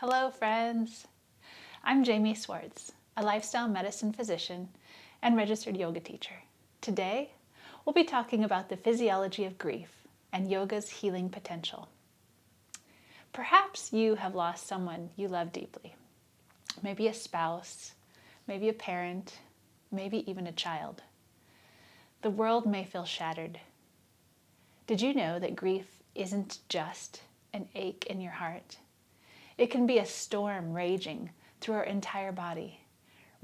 Hello, friends. I'm Jamie Swartz, a lifestyle medicine physician and registered yoga teacher. Today, we'll be talking about the physiology of grief and yoga's healing potential. Perhaps you have lost someone you love deeply. Maybe a spouse, maybe a parent, maybe even a child. The world may feel shattered. Did you know that grief isn't just an ache in your heart? It can be a storm raging through our entire body,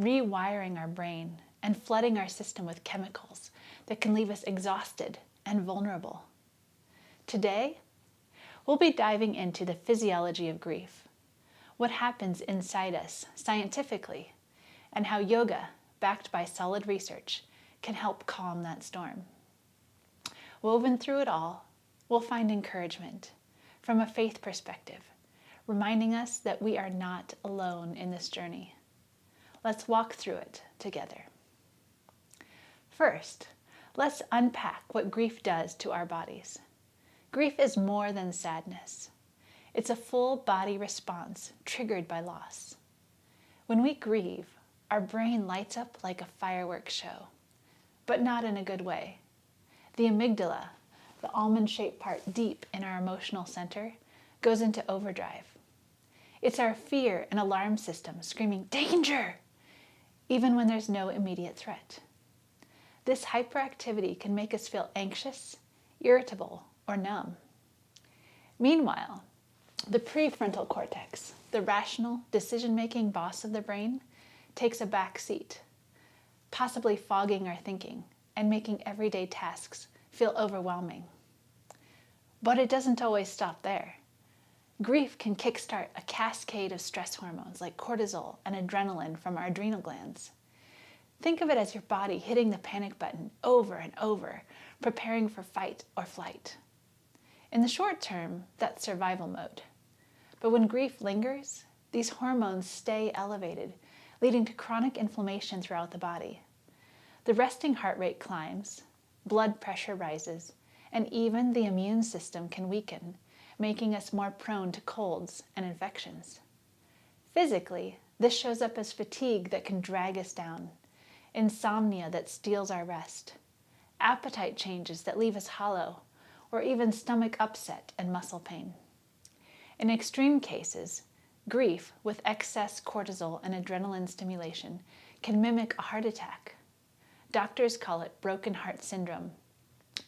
rewiring our brain and flooding our system with chemicals that can leave us exhausted and vulnerable. Today, we'll be diving into the physiology of grief, what happens inside us scientifically, and how yoga, backed by solid research, can help calm that storm. Woven through it all, we'll find encouragement from a faith perspective, reminding us that we are not alone in this journey. Let's walk through it together. First, let's unpack what grief does to our bodies. Grief is more than sadness. It's a full body response triggered by loss. When we grieve, our brain lights up like a fireworks show, but not in a good way. The amygdala, the almond-shaped part deep in our emotional center, goes into overdrive. It's our fear and alarm system screaming, "Danger!" even when there's no immediate threat. This hyperactivity can make us feel anxious, irritable, or numb. Meanwhile, the prefrontal cortex, the rational, decision-making boss of the brain, takes a back seat, possibly fogging our thinking and making everyday tasks feel overwhelming. But it doesn't always stop there. Grief can kickstart a cascade of stress hormones like cortisol and adrenaline from our adrenal glands. Think of it as your body hitting the panic button over and over, preparing for fight or flight. In the short term, that's survival mode. But when grief lingers, these hormones stay elevated, leading to chronic inflammation throughout the body. The resting heart rate climbs, blood pressure rises, and even the immune system can weaken, making us more prone to colds and infections. Physically, this shows up as fatigue that can drag us down, insomnia that steals our rest, appetite changes that leave us hollow, or even stomach upset and muscle pain. In extreme cases, grief with excess cortisol and adrenaline stimulation can mimic a heart attack. Doctors call it broken heart syndrome,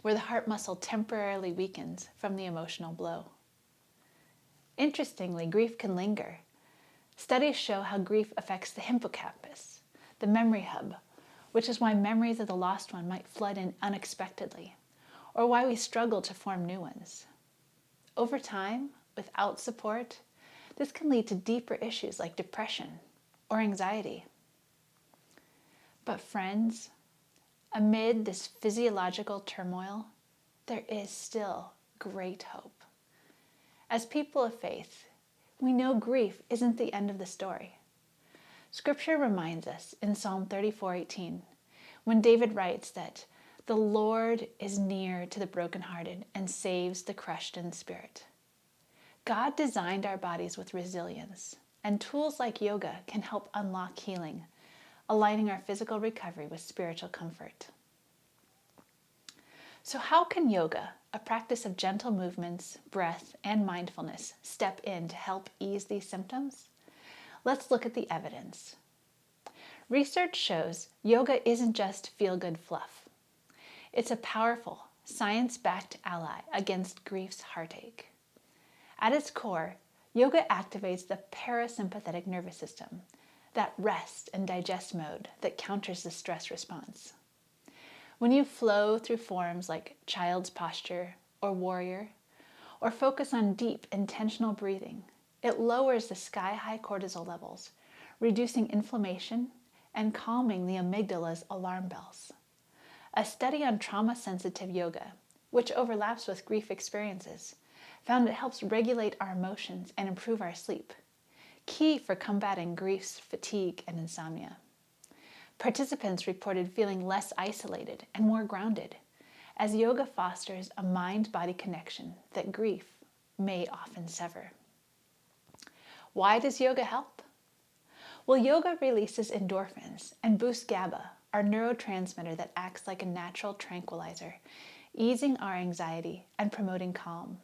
where the heart muscle temporarily weakens from the emotional blow. Interestingly, grief can linger. Studies show how grief affects the hippocampus, the memory hub, which is why memories of the lost one might flood in unexpectedly, or why we struggle to form new ones. Over time, without support, this can lead to deeper issues like depression or anxiety. But friends, amid this physiological turmoil, there is still great hope. As people of faith, we know grief isn't the end of the story. Scripture reminds us in Psalm 34:18, when David writes that the Lord is near to the brokenhearted and saves the crushed in spirit. God designed our bodies with resilience, and tools like yoga can help unlock healing, aligning our physical recovery with spiritual comfort. So how can yoga, a practice of gentle movements, breath, and mindfulness, step in to help ease these symptoms? Let's look at the evidence. Research shows yoga isn't just feel-good fluff. It's a powerful, science-backed ally against grief's heartache. At its core, yoga activates the parasympathetic nervous system, that rest and digest mode that counters the stress response. When you flow through forms like child's posture or warrior, or focus on deep, intentional breathing, it lowers the sky-high cortisol levels, reducing inflammation and calming the amygdala's alarm bells. A study on trauma-sensitive yoga, which overlaps with grief experiences, found it helps regulate our emotions and improve our sleep, key for combating grief's fatigue and insomnia. Participants reported feeling less isolated and more grounded, as yoga fosters a mind-body connection that grief may often sever. Why does yoga help? Well, yoga releases endorphins and boosts GABA, our neurotransmitter that acts like a natural tranquilizer, easing our anxiety and promoting calm.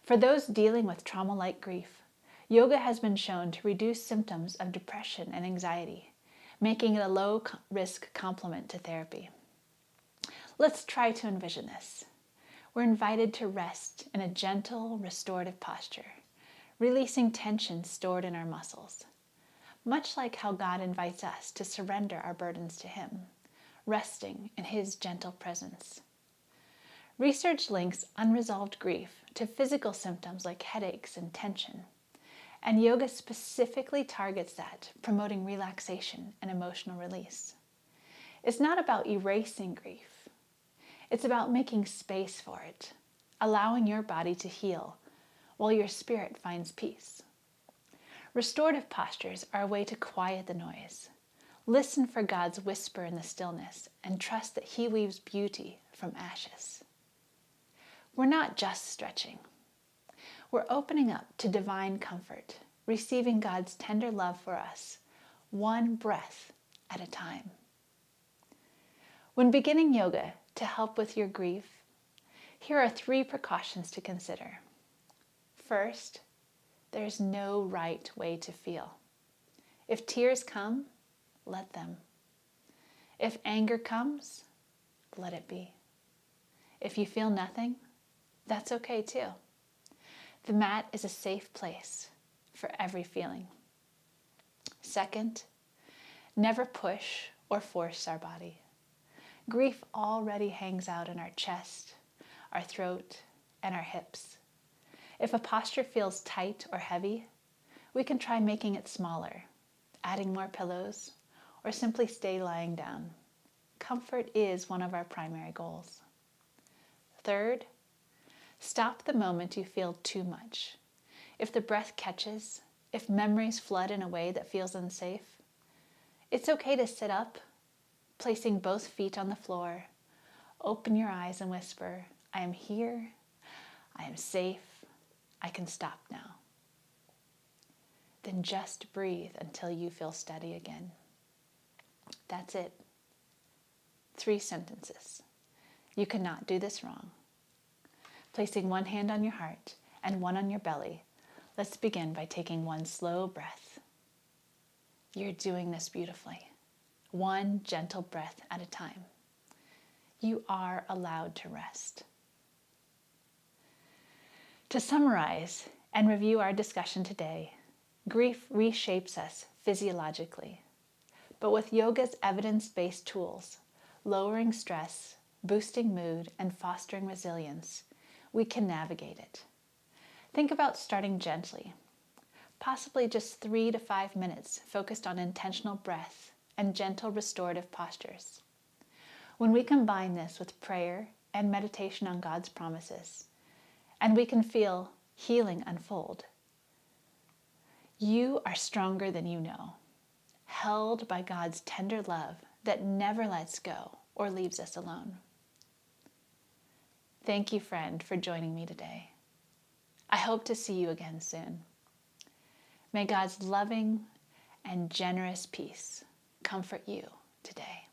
For those dealing with trauma-like grief, yoga has been shown to reduce symptoms of depression and anxiety, making it a low-risk complement to therapy. Let's try to envision this. We're invited to rest in a gentle, restorative posture, releasing tension stored in our muscles, much like how God invites us to surrender our burdens to Him, resting in His gentle presence. Research links unresolved grief to physical symptoms like headaches and tension, and yoga specifically targets that, promoting relaxation and emotional release. It's not about erasing grief. It's about making space for it, allowing your body to heal while your spirit finds peace. Restorative postures are a way to quiet the noise. Listen for God's whisper in the stillness and trust that He weaves beauty from ashes. We're not just stretching. We're opening up to divine comfort, receiving God's tender love for us, one breath at a time. When beginning yoga to help with your grief, here are 3 precautions to consider. First, there's no right way to feel. If tears come, let them. If anger comes, let it be. If you feel nothing, that's okay too. The mat is a safe place for every feeling. Second, never push or force our body. Grief already hangs out in our chest, our throat, and our hips. If a posture feels tight or heavy, we can try making it smaller, adding more pillows, or simply stay lying down. Comfort is one of our primary goals. Third, stop the moment you feel too much. If the breath catches, if memories flood in a way that feels unsafe, it's okay to sit up, placing both feet on the floor. Open your eyes and whisper, I am here, I am safe, I can stop now. Then just breathe until you feel steady again. That's it. 3 sentences. You cannot do this wrong. Placing one hand on your heart and one on your belly, let's begin by taking one slow breath. You're doing this beautifully. One gentle breath at a time. You are allowed to rest. To summarize and review our discussion today, grief reshapes us physiologically, but with yoga's evidence-based tools, lowering stress, boosting mood, and fostering resilience, we can navigate it. Think about starting gently, possibly just 3 to 5 minutes focused on intentional breath and gentle restorative postures. When we combine this with prayer and meditation on God's promises, and we can feel healing unfold, you are stronger than you know, held by God's tender love that never lets go or leaves us alone. Thank you, friend, for joining me today. I hope to see you again soon. May God's loving and generous peace comfort you today.